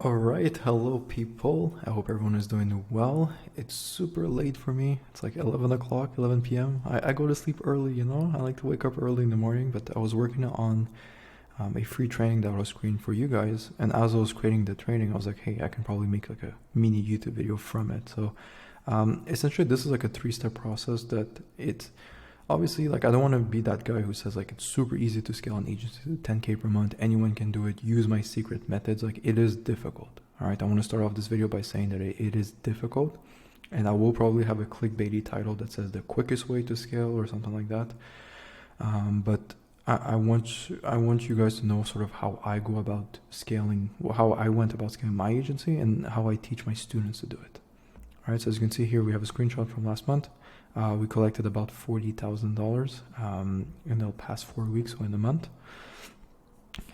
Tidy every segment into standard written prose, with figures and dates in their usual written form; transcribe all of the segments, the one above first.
Alright, hello people. I hope everyone is doing well. It's super late for me. It's like 11 o'clock, 11 p.m. I go to sleep early, you know? I like to wake up early in the morning, but I was working on a free training that I was creating for you guys. And as I was creating the training, I was like, hey, I can probably make like a mini YouTube video from it. So essentially, this is like a three-step process that it's obviously, like, I don't want to be that guy who says like it's super easy to scale an agency to 10K per month. Anyone can do it. Use my secret methods. Like, it is difficult. All right. I want to start off this video by saying that it is difficult, and I will probably have a clickbaity title that says the quickest way to scale or something like that. But I want you guys to know sort of how I go about scaling, how I went about scaling my agency, and how I teach my students to do it. All right. So as you can see here, we have a screenshot from last month. We collected about $40,000 in the past 4 weeks, so in a month.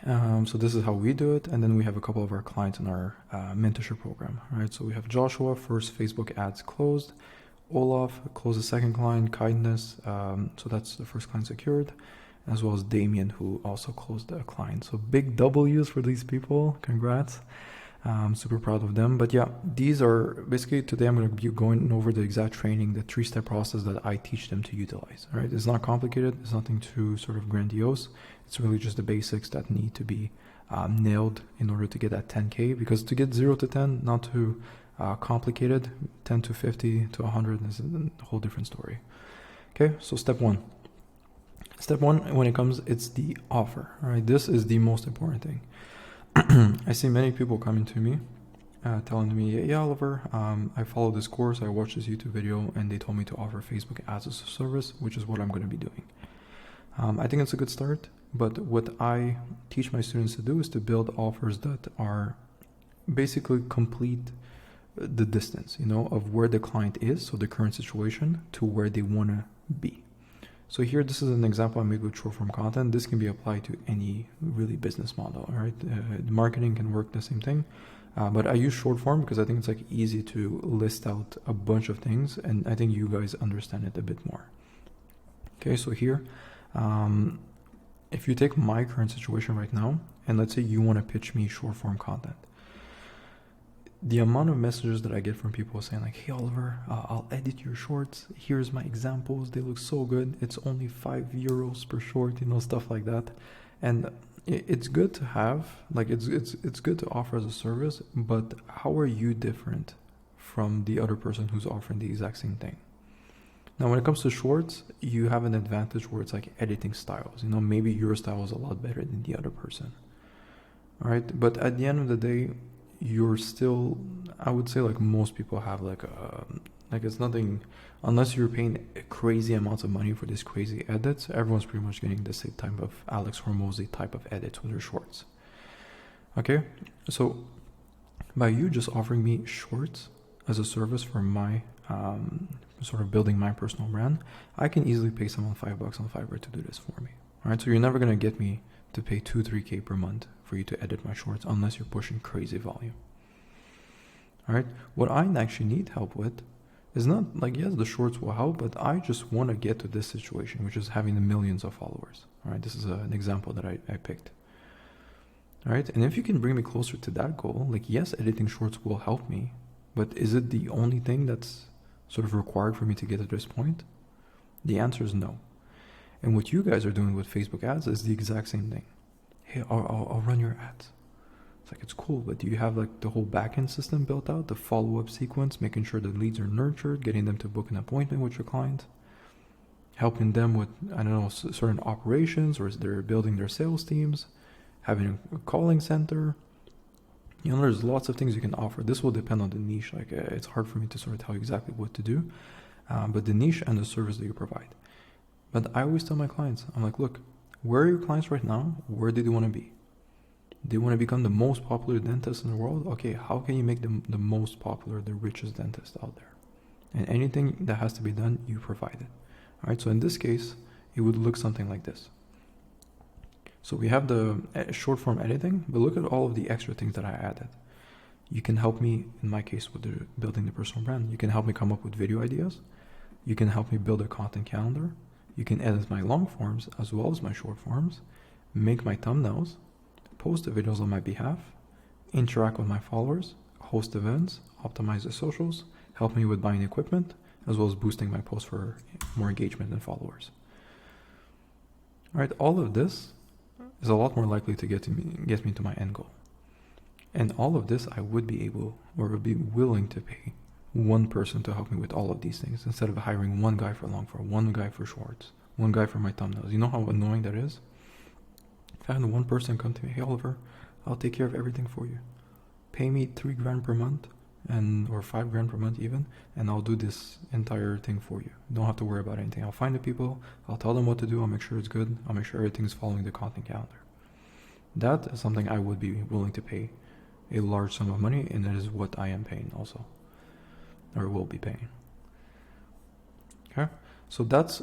So this is how we do it, and then we have a couple of our clients in our mentorship program. Right, so we have Joshua, first Facebook ads closed. Olaf closed the second client, kindness. So that's the first client secured, as well as Damien, who also closed the client. So big W's for these people. Congrats. I'm super proud of them. But yeah, these are basically, today I'm going to be going over the exact training, the three-step process that I teach them to utilize. All right, it's not complicated. It's nothing too sort of grandiose. It's really just the basics that need to be nailed in order to get that 10K. Because to get 0 to 10, not too complicated. 10 to 50 to 100 is a whole different story. Okay, so step one. Step one, when it comes, it's the offer. All right, this is the most important thing. I see many people coming to me telling me, yeah, Oliver, I followed this course, I watched this YouTube video, and they told me to offer Facebook ads as a service, which is what I'm going to be doing. I think it's a good start, but what I teach my students to do is to build offers that are basically complete the distance, you know, of where the client is, so the current situation, to where they want to be. So here, this is an example I made with short form content. This can be applied to any really business model, right? Marketing can work the same thing, but I use short form because I think it's like easy to list out a bunch of things, and I think you guys understand it a bit more. Okay, so here, if you take my current situation right now, and let's say you want to pitch me short form content, the amount of messages that I get from people saying like, hey Oliver, I'll edit your shorts, here's my examples, they look so good, it's only €5 per short, you know, stuff like that. And it's good to have, like, it's good to offer as a service, but how are you different from the other person who's offering the exact same thing? Now, when it comes to shorts, you have an advantage where it's like editing styles, you know, maybe your style is a lot better than the other person. All right, but at the end of the day, you're still, I would say, like, most people have like it's nothing, unless you're paying crazy amounts of money for these crazy edits, everyone's pretty much getting the same type of Alex Hormozy type of edits with their shorts. Okay, so by you just offering me shorts as a service for my sort of building my personal brand, I can easily pay someone $5 on Fiverr to do this for me. All right, so you're never going to get me to pay 2-3K per month for you to edit my shorts unless you're pushing crazy volume. All right, what I actually need help with is not like, yes, the shorts will help, but I just want to get to this situation, which is having the millions of followers. All right, this is an example that I picked. All right, and if you can bring me closer to that goal, like, yes, editing shorts will help me, but is it the only thing that's sort of required for me to get to this point? The answer is no. And what you guys are doing with Facebook ads is the exact same thing. Hey, I'll run your ads. It's like, it's cool, but do you have like the whole backend system built out, the follow-up sequence, making sure the leads are nurtured, getting them to book an appointment with your client, helping them with, I don't know, certain operations, or is they're building their sales teams, having a calling center? You know, there's lots of things you can offer. This will depend on the niche. Like, it's hard for me to sort of tell you exactly what to do, but the niche and the service that you provide. But I always tell my clients, I'm like, look, where are your clients right now? Where do they want to be? They want to become the most popular dentist in the world? Okay, how can you make them the most popular, the richest dentist out there? And anything that has to be done, you provide it. All right, so in this case, it would look something like this. So we have the short form editing, but look at all of the extra things that I added. You can help me, in my case, with building the personal brand. You can help me come up with video ideas. You can help me build a content calendar. You can edit my long forms as well as my short forms, make my thumbnails, post the videos on my behalf, interact with my followers, host events, optimize the socials, help me with buying equipment, as well as boosting my posts for more engagement and followers. All right, all of this is a lot more likely to get me to my end goal. And all of this, I would be able or would be willing to pay one person to help me with all of these things instead of hiring one guy for long form, one guy for shorts, one guy for my thumbnails. You know how annoying that is? If I had one person come to me, hey Oliver, I'll take care of everything for you. Pay me $3,000 per month or $5,000 per month even, and I'll do this entire thing for you. Don't have to worry about anything. I'll find the people, I'll tell them what to do, I'll make sure it's good, I'll make sure everything's following the content calendar. That is something I would be willing to pay a large sum of money, and that is what I am paying also, or will be paying. Okay, so that's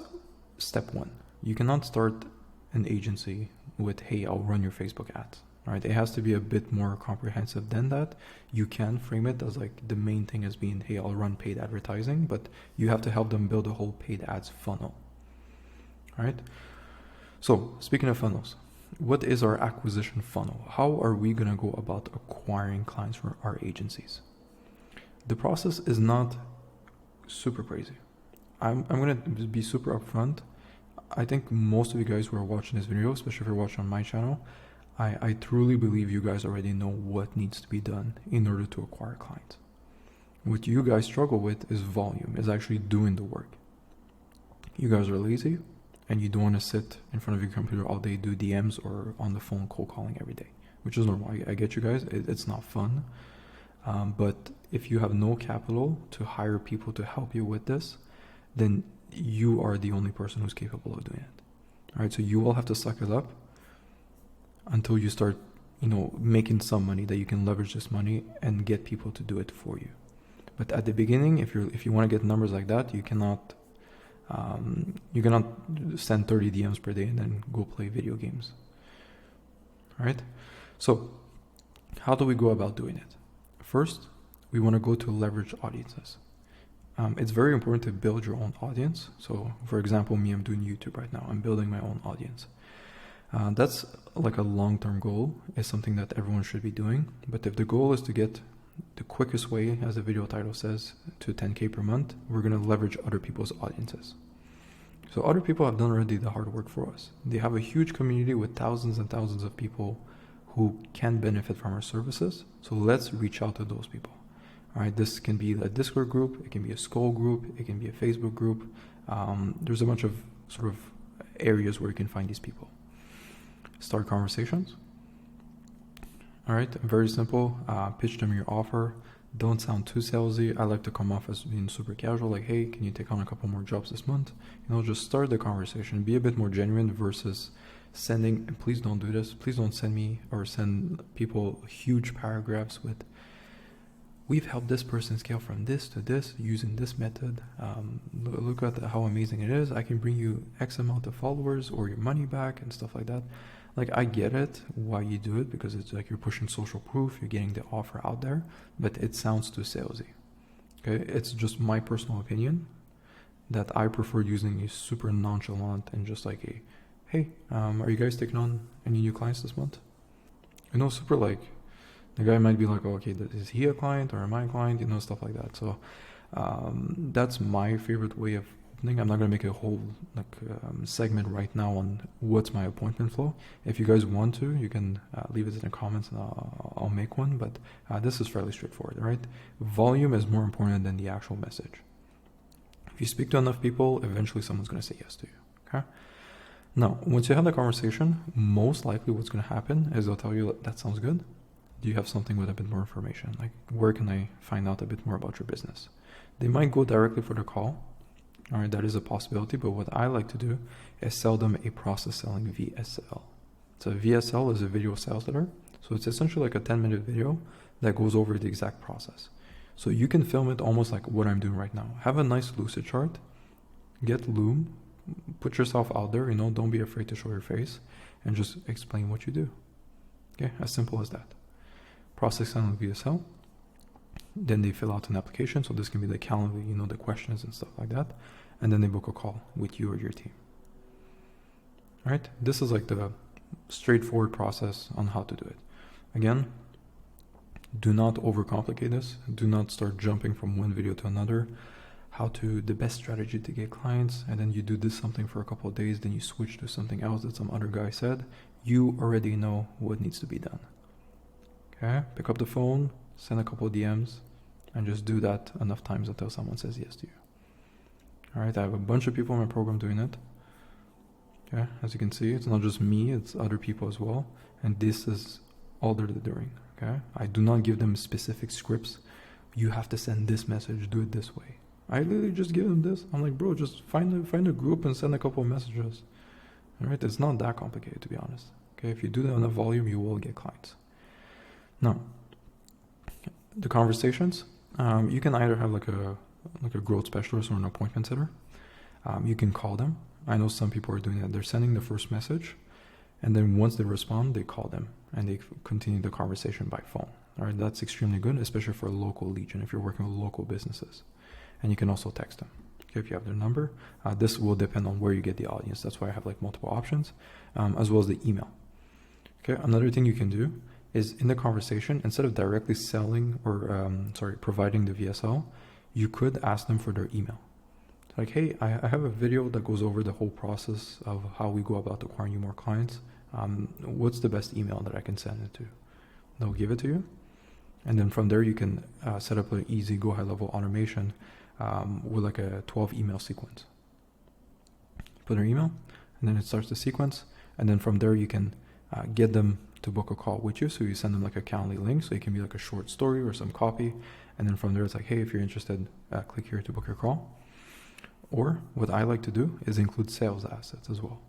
step one. You cannot start an agency with, hey, I'll run your Facebook ads. All right, it has to be a bit more comprehensive than that. You can frame it as like the main thing as being, hey, I'll run paid advertising, but you have to help them build a whole paid ads funnel. All right, so speaking of funnels, what is our acquisition funnel? How are we going to go about acquiring clients for our agencies? The process is not super crazy. I'm going to be super upfront. I think most of you guys who are watching this video, especially if you're watching on my channel, I truly believe you guys already know what needs to be done in order to acquire clients. What you guys struggle with is volume, is actually doing the work. You guys are lazy and you don't want to sit in front of your computer all day, do DMs or on the phone cold calling every day, which is normal. I get you guys. It's not fun. But if you have no capital to hire people to help you with this, then you are the only person who's capable of doing it. All right, so you will have to suck it up until you start, making some money that you can leverage this money and get people to do it for you. But at the beginning, if you want to get numbers like that, you cannot send 30 DMs per day and then go play video games. All right, so how do we go about doing it? First, we want to go to leverage audiences. It's very important to build your own audience. So for example, me, I'm doing YouTube right now. I'm building my own audience. That's like a long-term goal. It's something that everyone should be doing. But if the goal is to get the quickest way, as the video title says, to 10K per month, we're going to leverage other people's audiences. So other people have done already the hard work for us. They have a huge community with thousands and thousands of people who can benefit from our services. So let's reach out to those people. All right, this can be a Discord group, it can be a Skull group, it can be a Facebook group. There's a bunch of sort of areas where you can find these people. Start conversations. All right, very simple. Pitch them your offer. Don't sound too salesy. I like to come off as being super casual, like, hey, can you take on a couple more jobs this month? Just start the conversation. Be a bit more genuine versus sending, and please don't do this. Please don't send me or send people huge paragraphs with, we've helped this person scale from this to this using this method. Look at how amazing it is. I can bring you X amount of followers or your money back and stuff like that. Like, I get it, why you do it, because it's like you're pushing social proof, you're getting the offer out there, but it sounds too salesy. Okay, it's just my personal opinion that I prefer using a super nonchalant and just like a, hey, are you guys taking on any new clients this month? Super like, the guy might be like, oh, okay, is he a client or am I a client? Stuff like that. So that's my favorite way of opening. I'm not going to make a whole segment right now on what's my appointment flow. If you guys want to, you can leave it in the comments and I'll make one. But this is fairly straightforward, right? Volume is more important than the actual message. If you speak to enough people, eventually someone's going to say yes to you, okay? Now, once you have the conversation, most likely what's going to happen is they'll tell you, that sounds good. Do you have something with a bit more information? Like, where can I find out a bit more about your business? They might go directly for the call. All right, that is a possibility. But what I like to do is sell them a process selling VSL. So VSL is a video sales letter. So it's essentially like a 10-minute video that goes over the exact process. So you can film it almost like what I'm doing right now. Have a nice lucid chart. Get Loom. Put yourself out there. Don't be afraid to show your face and just explain what you do. Okay, as simple as that. Process selling VSL. Then they fill out an application. So this can be the calendar, the questions and stuff like that. And then they book a call with you or your team. All right. This is like the straightforward process on how to do it. Again, Do not overcomplicate this. Do not start jumping from one video to another. The best strategy to get clients, and then you do this something for a couple of days, then you switch to something else that some other guy said. You already know what needs to be done. Okay? Pick up the phone, send a couple of DMs, and just do that enough times until someone says yes to you. Alright, I have a bunch of people in my program doing it. Okay, as you can see, it's not just me, it's other people as well. And this is all they're doing. Okay, I do not give them specific scripts. You have to send this message, do it this way. I literally just give them this. I'm like, bro, just find a group and send a couple of messages. Alright, it's not that complicated, to be honest. Okay, if you do that on a volume, you will get clients. Now, the conversations, you can either have like a growth specialist or an appointment setter. You can call them. I know some people are doing that. They're sending the first message, and then once they respond, they call them and they continue the conversation by phone. All right, that's extremely good, especially for a local legion if you're working with local businesses. And you can also text them. Okay, if you have their number, this will depend on where you get the audience. That's why I have like multiple options, as well as the email. Okay, another thing you can do is in the conversation, instead of directly selling or providing the VSL, you could ask them for their email. Like, hey, I have a video that goes over the whole process of how we go about acquiring you more clients. What's the best email that I can send it to? They'll give it to you. And then from there, you can set up an easy go high level automation with like a 12 email sequence. Put their email, and then it starts the sequence. And then from there, you can get them to book a call with you. So you send them like a Calendly link. So it can be like a short story or some copy. And then from there, it's like, hey, if you're interested, click here to book your call. Or what I like to do is include sales assets as well.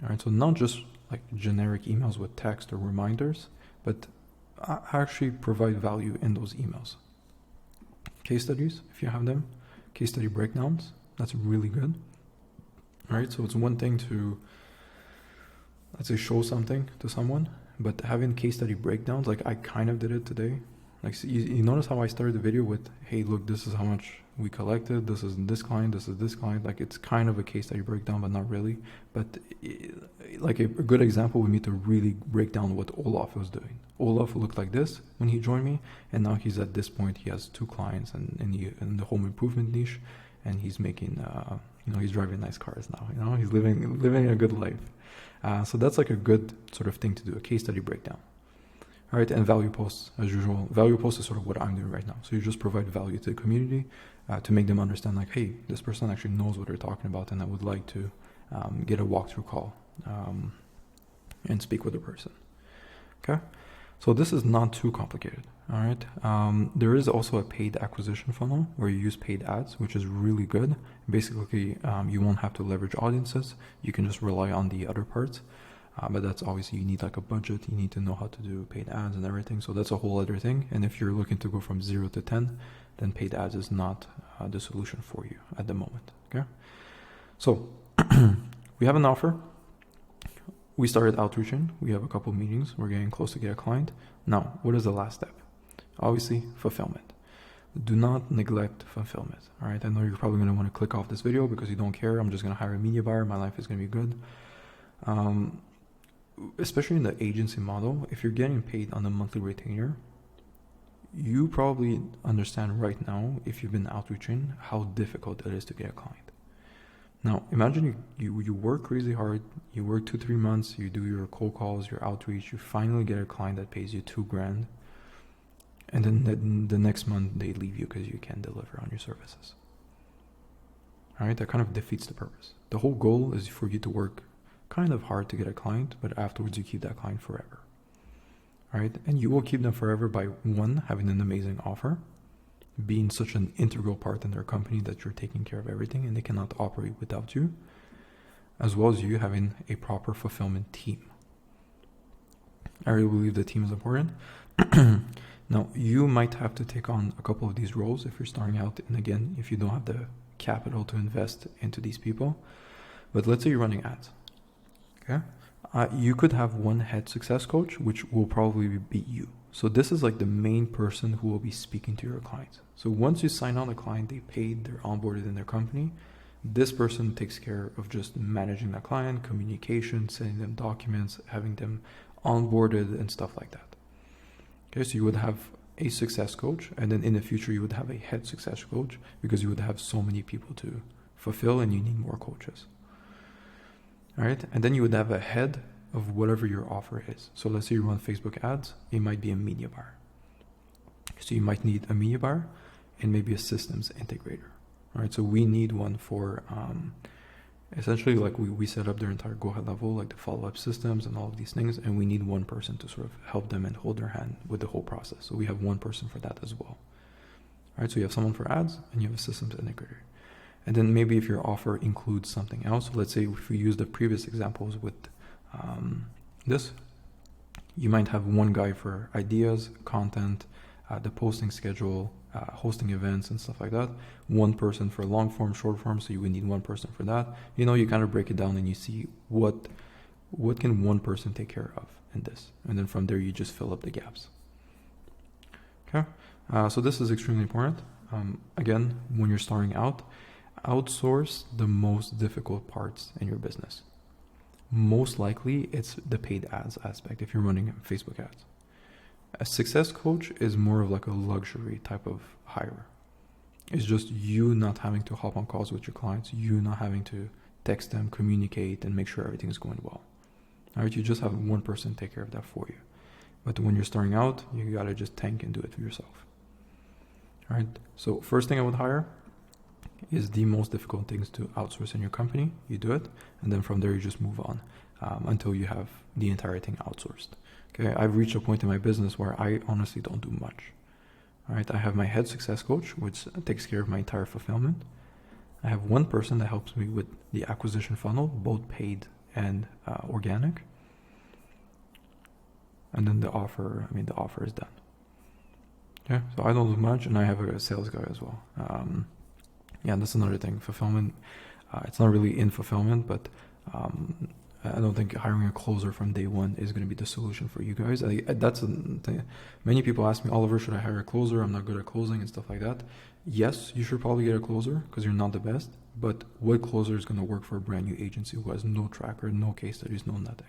All right, so not just like generic emails with text or reminders, but actually provide value in those emails. Case studies, if you have them, case study breakdowns, that's really good. All right, so it's one thing to, let's say, show something to someone, but having case study breakdowns, like I kind of did it today. Like, so you notice how I started the video with, hey, look, this is how much we collected, this is this client, this is this client. Like, it's kind of a case study breakdown, but not really. But like a good example would be to really break down what Olaf was doing. Olaf looked like this when he joined me, and now he's at this point, he has 2 clients in the home improvement niche, and he's making, he's driving nice cars now, he's living a good life. So that's like a good sort of thing to do, a case study breakdown. All right, and value posts, as usual. Value posts is sort of what I'm doing right now. So you just provide value to the community to make them understand, like, hey, this person actually knows what they're talking about, and I would like to get a walkthrough call and speak with the person. Okay, so this is not too complicated. All right, there is also a paid acquisition funnel where you use paid ads, which is really good. Basically, you won't have to leverage audiences. You can just rely on the other parts. But that's obviously, you need like a budget, you need to know how to do paid ads and everything. So that's a whole other thing. And if you're looking to go from 0 to 10, then paid ads is not the solution for you at the moment. Okay. So we have an offer. We started outreaching. We have a couple meetings. We're getting close to get a client. Now, what is the last step? Obviously, fulfillment. Do not neglect fulfillment. All right. I know you're probably going to want to click off this video because you don't care. I'm just going to hire a media buyer. My life is going to be good. Especially in the agency model, if you're getting paid on a monthly retainer, you probably understand right now, if you've been outreaching, how difficult it is to get a client. Now, imagine you work crazy hard, you work 2-3 months, you do your cold calls, your outreach, you finally get a client that pays you $2,000, and then the next month they leave you because you can't deliver on your services. All right, that kind of defeats the purpose. The whole goal is for you to work kind of hard to get a client, but afterwards you keep that client forever. All right, and you will keep them forever by, 1, having an amazing offer, being such an integral part in their company that you're taking care of everything and they cannot operate without you, as well as you having a proper fulfillment team. I really believe the team is important. Now, you might have to take on a couple of these roles if you're starting out, and again, if you don't have the capital to invest into these people. But let's say you're running ads. Okay, you could have one head success coach, which will probably be you. So this is like the main person who will be speaking to your clients. So once you sign on a client, they paid, they're onboarded in their company. This person takes care of just managing that client, communication, sending them documents, having them onboarded and stuff like that. Okay, so you would have a success coach, and then in the future you would have a head success coach, because you would have so many people to fulfill and you need more coaches. All right, and then you would have a head of whatever your offer is. So let's say you run Facebook ads, it might be a media buyer. So you might need a media buyer and maybe a systems integrator. All right, so we need one for essentially, like we set up their entire go-ahead level, like the follow-up systems and all of these things, and we need one person to sort of help them and hold their hand with the whole process. So we have one person for that as well. All right, so you have someone for ads and you have a systems integrator. And then maybe if your offer includes something else, so let's say if we use the previous examples with this, you might have one guy for ideas, content, the posting schedule, hosting events and stuff like that, one person for long form, short form, so you would need one person for that. You know, you kind of break it down and you see what can one person take care of in this, and then from there you just fill up the gaps. Okay, so this is extremely important. Again, when you're starting out, outsource the most difficult parts in your business. Most likely it's the paid ads aspect if you're running Facebook ads. A success coach is more of like a luxury type of hire. It's just you not having to hop on calls with your clients, you not having to text them, communicate, and make sure everything is going well. All right, you just have one person take care of that for you. But when you're starting out, you gotta just tank and do it for yourself. All right, so first thing I would hire is the most difficult things to outsource in your company. You do it, and then from there you just move on until you have the entire thing outsourced. Okay, I've reached a point in my business where I honestly don't do much. All right, I have my head success coach, which takes care of my entire fulfillment. I have one person that helps me with the acquisition funnel, both paid and organic. And then the offer is done. Okay, so I don't do much, and I have a sales guy as well. Yeah, that's another thing. Fulfillment, it's not really in fulfillment, but I don't think hiring a closer from day one is going to be the solution for you guys. That's a thing. Many people ask me, Oliver, should I hire a closer? I'm not good at closing and stuff like that. Yes, you should probably get a closer because you're not the best. But what closer is going to work for a brand new agency who has no tracker, no case studies, no nothing?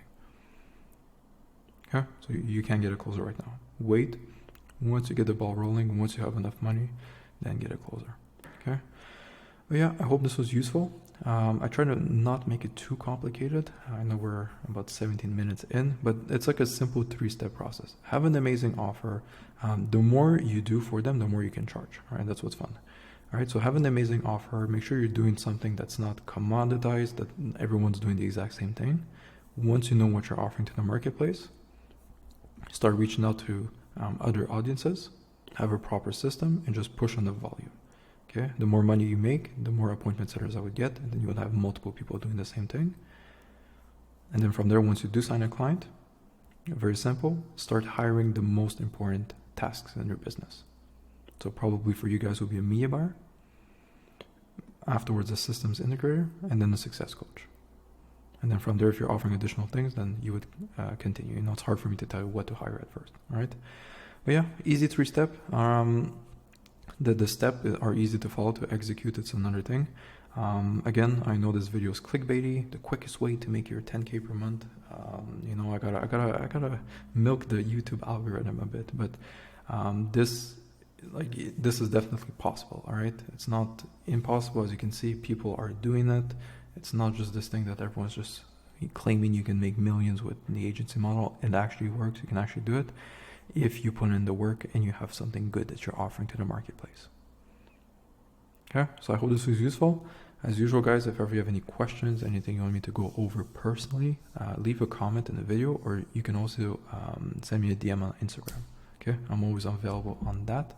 Okay, so you can't get a closer right now. Wait. Once you get the ball rolling, once you have enough money, then get a closer. Okay. But yeah, I hope this was useful. I try to not make it too complicated. I know we're about 17 minutes in, but it's like a simple 3-step process. Have an amazing offer. The more you do for them, the more you can charge. All right, that's what's fun. All right, so have an amazing offer. Make sure you're doing something that's not commoditized, that everyone's doing the exact same thing. Once you know what you're offering to the marketplace, start reaching out to other audiences, have a proper system, and just push on the volume. Okay, the more money you make, the more appointment setters I would get, and then you would have multiple people doing the same thing. And then from there, once you do sign a client, very simple, start hiring the most important tasks in your business. So probably for you guys will be a media buyer, afterwards a systems integrator, and then a success coach. And then from there, if you're offering additional things, then you would continue. You know, it's hard for me to tell you what to hire at first, all right? But yeah, easy 3-step. The steps are easy to follow, to execute, it's another thing. Again, I know this video is clickbaity. The quickest way to make your 10K per month, you know, I gotta milk the YouTube algorithm a bit, but this is definitely possible. All right, it's not impossible. As you can see, people are doing it. It's not just this thing that everyone's just claiming you can make millions with the agency model. It actually works. You can actually do it if you put in the work and you have something good that you're offering to the marketplace. Okay, so I hope this was useful. As usual, guys, if ever you have any questions, anything you want me to go over personally, leave a comment in the video, or you can also send me a DM on Instagram. Okay, I'm always available on that.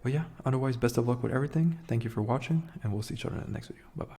But yeah, otherwise, best of luck with everything. Thank you for watching, and we'll see each other in the next video. Bye-bye.